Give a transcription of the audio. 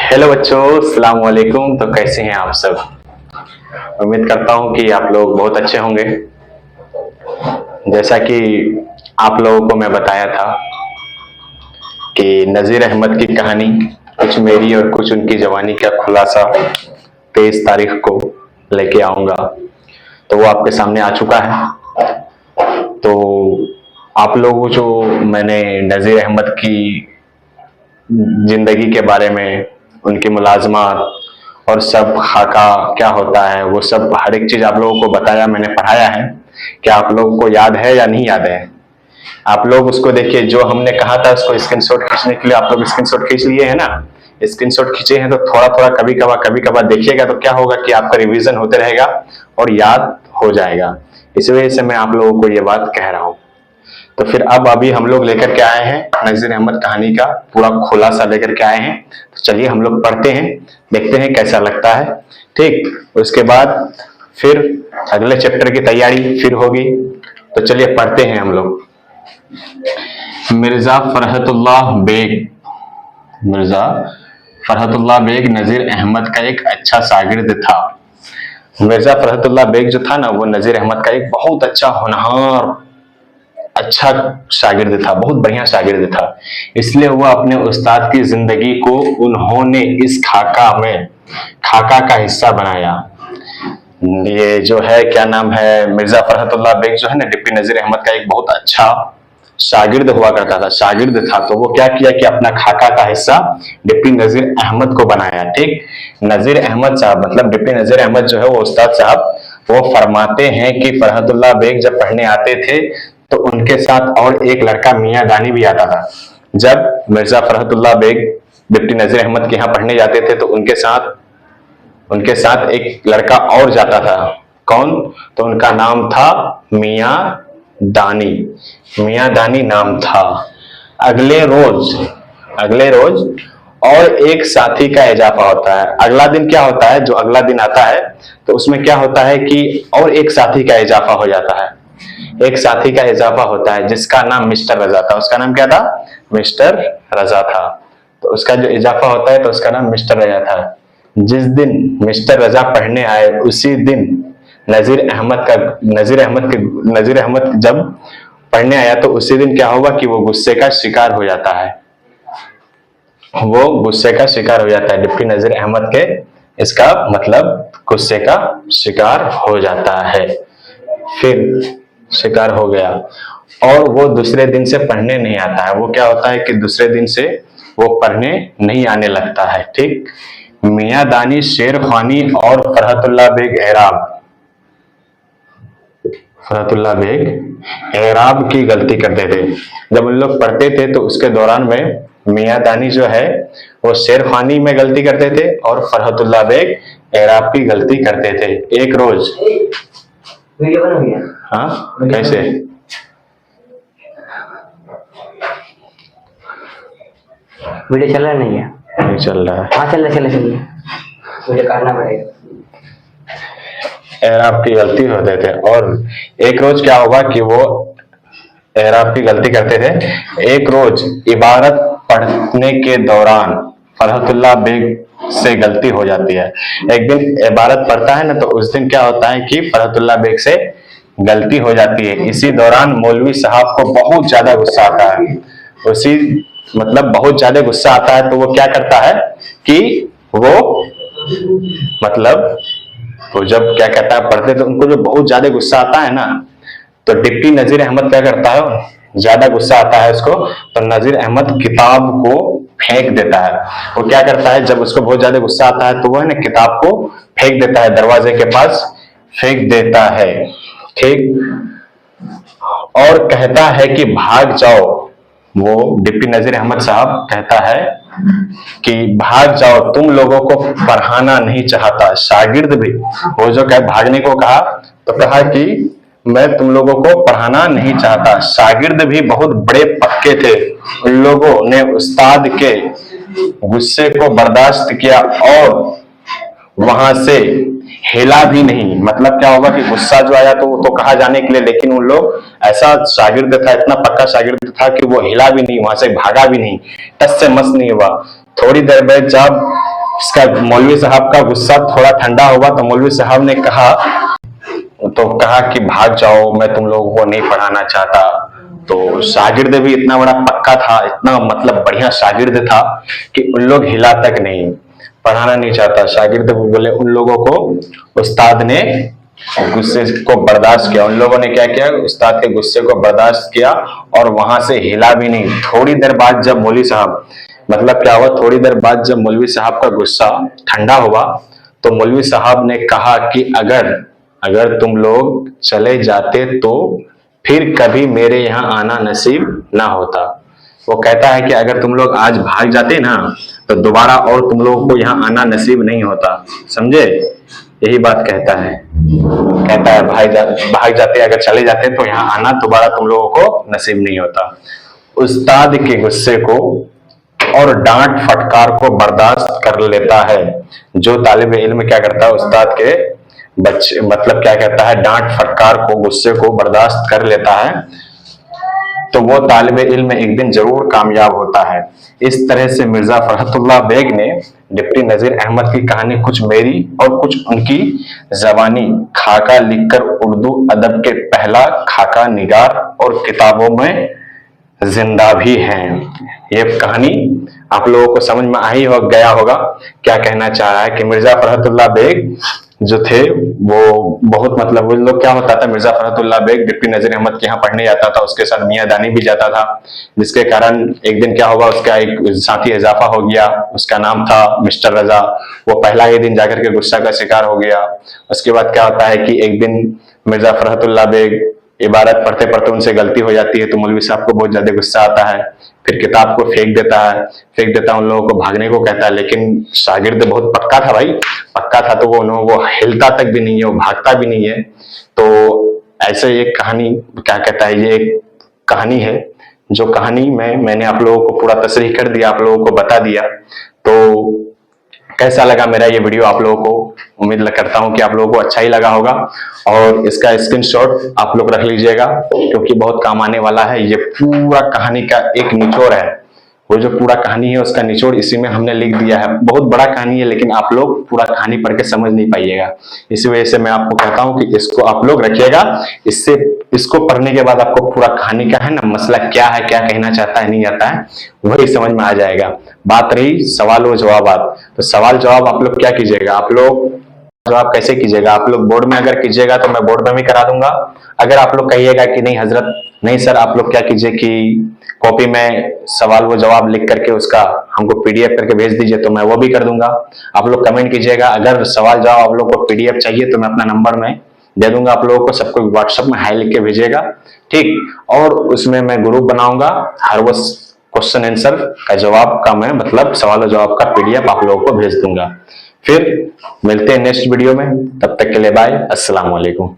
Hello बच्चों, अस्सलाम वालेकुम। तो कैसे हैं आप सब? उम्मीद करता हूं कि आप लोग बहुत अच्छे होंगे। जैसा कि आप लोगों को मैं बताया था कि नज़ीर अहमद की कहानी, कुछ मेरी और कुछ उनकी जवानी का खुलासा 23 तारीख को लेके आऊंगा, तो वो आपके सामने आ चुका है। तो आप लोगों जो मैंने नज़ीर अहमद की जिंदगी के बारे में, उनकी मुलाजमत और सब खाका क्या होता है, वो सब हर एक चीज आप लोगों को बताया, मैंने पढ़ाया है। क्या आप लोगों को याद है या नहीं याद है? आप लोग उसको देखिए, जो हमने कहा था उसको स्क्रीनशॉट खींचने के लिए आप लोग स्क्रीनशॉट खींच लिए है ना? स्क्रीनशॉट खींचे हैं तो थोड़ा थोड़ा कभी कभार देखिएगा, तो क्या होगा कि आपका रिवीजन होते रहेगा और याद हो जाएगा। इसी वजह से मैं आप लोगों को ये बात कह रहा हूँ। तो फिर अब अभी हम लोग लेकर के आए हैं नज़ीर अहमद कहानी का पूरा खुलासा लेकर के आए हैं। तो चलिए हम लोग पढ़ते हैं, देखते हैं कैसा लगता है। ठीक, उसके बाद फिर अगले चैप्टर की तैयारी फिर होगी। तो चलिए पढ़ते हैं हम लोग। मिर्जा फरहतुल्लाह बेग, मिर्जा फरहतुल्लाह बेग नज़ीर अहमद का एक अच्छा शागिर्द था। मिर्जा फरहतुल्लाह बेग जो था ना, वो नज़ीर अहमद का एक बहुत अच्छा होनहार अच्छा शागिर्द था, बहुत बढ़िया शागिर्द था। इसलिए वह अपने उस्ताद की जिंदगी को उन्होंने इस खाका का हिस्सा बनाया। ये जो है क्या नाम है, मिर्जा फरहतुल्लाह बेग जो है ना, डिप्टी नजीर अहमद का एक बहुत अच्छा शागिर्द हुआ करता था, शागिर्द था। तो वो क्या किया कि अपना खाका का हिस्सा डिप्टी नजीर अहमद को बनाया। ठीक, नजीर अहमद साहब मतलब डिप्टी नजीर अहमद जो है वो उस्ताद साहब, वो फरमाते हैं कि फरहतुल्लाह बेग जब पढ़ने आते थे तो उनके साथ और एक लड़का मियां दानी भी आता था। जब मिर्जा फरहतुल्लाह बेग डिप्टी नजीर अहमद के यहाँ पढ़ने जाते थे तो उनके साथ एक लड़का और जाता था। कौन? तो उनका नाम था मियां दानी। मियां दानी नाम था। अगले रोज और एक साथी का इजाफा होता है। अगला दिन क्या होता है, जो अगला दिन आता है तो उसमें क्या होता है कि और एक साथी का इजाफा हो जाता है। एक साथी का इजाफा होता है जिसका नाम मिस्टर रजा था। उसका नाम क्या था? मिस्टर रजा था। तो उसका जो इजाफा होता है तो उसका नाम मिस्टर रजा था। जिस दिन मिस्टर रजा पढ़ने आए उसी दिन नजीर अहमद जब पढ़ने आया तो उसी दिन क्या होगा कि वो गुस्से का शिकार हो जाता है। वो गुस्से का शिकार हो जाता है, डिप्टी नजीर अहमद के, इसका मतलब गुस्से का शिकार हो जाता है। फिर शिकार हो गया और वो दूसरे दिन से पढ़ने नहीं आता है। वो क्या होता है कि दूसरे दिन से वो पढ़ने नहीं आने लगता है। ठीक, मियां दानी शेर खानी और फरहतुल्लाह बेग एराब की गलती करते थे। जब उन लोग पढ़ते थे तो उसके दौरान में मियां दानी जो है वो शेर खानी में गलती करते थे और फरहतुल्लाह बेग एराब की गलती करते थे। एक रोज वीडियो बन गया। हाँ, कैसे? वीडियो चल रहा नहीं है? नहीं चल रहा है। हाँ चल रहा, मुझे करना पड़ेगा। एराब की गलती होते थे और एक रोज क्या होगा कि वो एराब की गलती करते थे। एक रोज इबारत पढ़ने के दौरान फरहतुल्लाह बेग से गलती हो जाती है। एक दिन इबारत पढ़ता है ना, तो उस दिन क्या होता है कि फरहतुल्लाह बेग से गलती हो जाती है। इसी दौरान मौलवी साहब को बहुत ज्यादा गुस्सा आता है। बहुत ज्यादा गुस्सा आता है तो वो क्या करता है कि वो जब क्या कहता है पढ़ते तो उनको जो बहुत ज्यादा गुस्सा आता है ना, तो डिप्टी नजीर अहमद क्या करता है, ज्यादा गुस्सा आता है उसको, तो नजीर अहमद किताब को फेंक देता है। वो क्या करता है, जब उसको बहुत ज्यादा गुस्सा आता है तो वो है ना किताब को फेंक देता है, दरवाजे के पास फेंक देता है। ठीक, और कहता है कि भाग जाओ। वो डिप्टी नजीर अहमद साहब कहता है कि भाग जाओ, तुम लोगों को पढ़ाना नहीं चाहता। शागिर्द भी, वो जो कहे भागने को कहा तो कहा कि मैं तुम लोगों को पढ़ाना नहीं चाहता। शागिर्द भी बहुत बड़े पक्के थे। उन लोगों ने उस्ताद के गुस्से को बर्दाश्त किया और वहां से हिला भी नहीं। मतलब क्या होगा कि गुस्सा जो आया तो वो तो कहा जाने के लिए, लेकिन उन लोग ऐसा शागिर्द था, इतना पक्का शागिर्द था कि वो हिला भी नहीं, वहां से भागा भी नहीं, टस से मस नहीं हुआ। थोड़ी देर बाद जब इसका मौलवी साहब का गुस्सा थोड़ा ठंडा हुआ तो मौलवी साहब ने कहा कि भाग जाओ, मैं तुम लोगों को नहीं पढ़ाना चाहता। तो शागिर्द भी इतना बड़ा पक्का था, इतना मतलब बढ़िया शागिर्द था कि उन लोग हिला तक नहीं, पढ़ाना नहीं चाहता। शागिर्द बोले, उन लोगों को उस्ताद ने गुस्से को बर्दाश्त किया। उन लोगों ने क्या किया, उस्ताद के गुस्से को बर्दाश्त किया और वहां से हिला भी नहीं। थोड़ी देर बाद जब मौलवी साहब, मतलब क्या हुआ, थोड़ी देर बाद जब मौलवी साहब का गुस्सा ठंडा हुआ तो मौलवी साहब ने कहा कि अगर तुम लोग चले जाते तो फिर कभी मेरे यहाँ आना नसीब ना होता। वो कहता है कि अगर तुम लोग आज भाग जाते ना तो दोबारा और तुम लोगों को यहाँ आना नसीब नहीं होता। समझे? यही बात कहता है। कहता है भाग जाते, अगर चले जाते तो यहाँ आना दोबारा तुम लोगों को नसीब नहीं होता। उस्ताद के गुस्से को और डांट फटकार को बर्दाश्त कर लेता है। जो तालिब इल्म क्या करता है, उस्ताद के बच्चे मतलब क्या कहता है, डांट फटकार को, गुस्से को बर्दाश्त कर लेता है, तो वो तालिब इल्म एक दिन जरूर कामयाब होता है। इस तरह से मिर्जा फरहतुल्लाह बेग ने डिप्टी नजीर अहमद की कहानी कुछ मेरी और कुछ उनकी जबानी खाका लिखकर उर्दू अदब के पहला खाका निगार और किताबों में जिंदा भी हैं। ये कहानी आप लोगों को समझ में आई हो गया होगा क्या कहना चाह रहा है कि मिर्जा फरहतुल्लाह बेग जो थे वो बहुत मतलब, वो लोग क्या होता था, मिर्जा फरहतुल्लाह बेग डिप्टी नजीर अहमद के यहाँ पढ़ने जाता था, उसके साथ मियां दानी भी जाता था, जिसके कारण एक दिन क्या होगा, उसका एक साथी इजाफा हो गया, उसका नाम था मिस्टर रजा। वो पहला ही दिन जाकर के गुस्सा का शिकार हो गया। उसके बाद क्या होता है कि एक दिन मिर्जा फरहतुल्लाह बेग इबारत पढ़ते पढ़ते उनसे गलती हो जाती है तो मौलवी साहब को बहुत ज्यादा गुस्सा आता है, फिर किताब को फेंक देता है, उन लोगों को भागने को कहता है। लेकिन शागिर्द बहुत पक्का था भाई, पक्का था, तो वो हिलता तक भी नहीं है, वो भागता भी नहीं है। तो ऐसे एक कहानी क्या कहता है, ये एक कहानी है जो कहानी में मैंने आप लोगों को पूरा तशरीह कर दिया, आप लोगों को बता दिया। तो कैसा लगा मेरा ये वीडियो आप लोगों को? उम्मीद करता हूं कि आप लोगों को अच्छा ही लगा होगा और इसका स्क्रीनशॉट आप लोग रख लीजिएगा क्योंकि बहुत काम आने वाला है। ये पूरा कहानी का एक निचोड़ है, वो जो पूरा कहानी है उसका निचोड़ इसी में हमने लिख दिया है। बहुत बड़ा कहानी है लेकिन आप लोग पूरा कहानी पढ़ के समझ नहीं पाइएगा, इसी वजह से मैं आपको कहता हूं कि इसको आप लोग रखिएगा। इसको पढ़ने के बाद आपको पूरा कहानी का है ना मसला क्या है, क्या कहना चाहता है, नहीं आता है, वही समझ में आ जाएगा। बात रही सवाल व जवाब, तो सवाल जवाब आप लोग क्या कीजिएगा, आप लोग जवाब कैसे कीजिएगा, आप लोग बोर्ड में अगर कीजिएगा तो मैं बोर्ड में भी करा दूंगा। अगर आप लोग कहिएगा कि नहीं हजरत नहीं सर, आप लोग क्या कीजिए कि कॉपी में सवाल वो जवाब लिख करके उसका हमको पीडीएफ करके भेज दीजिए तो मैं वो भी कर दूंगा। आप लोग कमेंट कीजिएगा, अगर सवाल जवाब आप लोग को पीडीएफ चाहिए तो मैं अपना नंबर में दे दूंगा आप लोगों को, सबको व्हाट्सएप में हाई लिख के भेजिएगा, ठीक। और उसमें मैं ग्रुप बनाऊंगा, हर वो क्वेश्चन आंसर का जवाब का मैं मतलब सवाल और जवाब का पीडीएफ आप लोगों को भेज दूंगा। फिर मिलते हैं नेक्स्ट वीडियो में, तब तक के लिए बाय, अस्सलाम वालेकुम।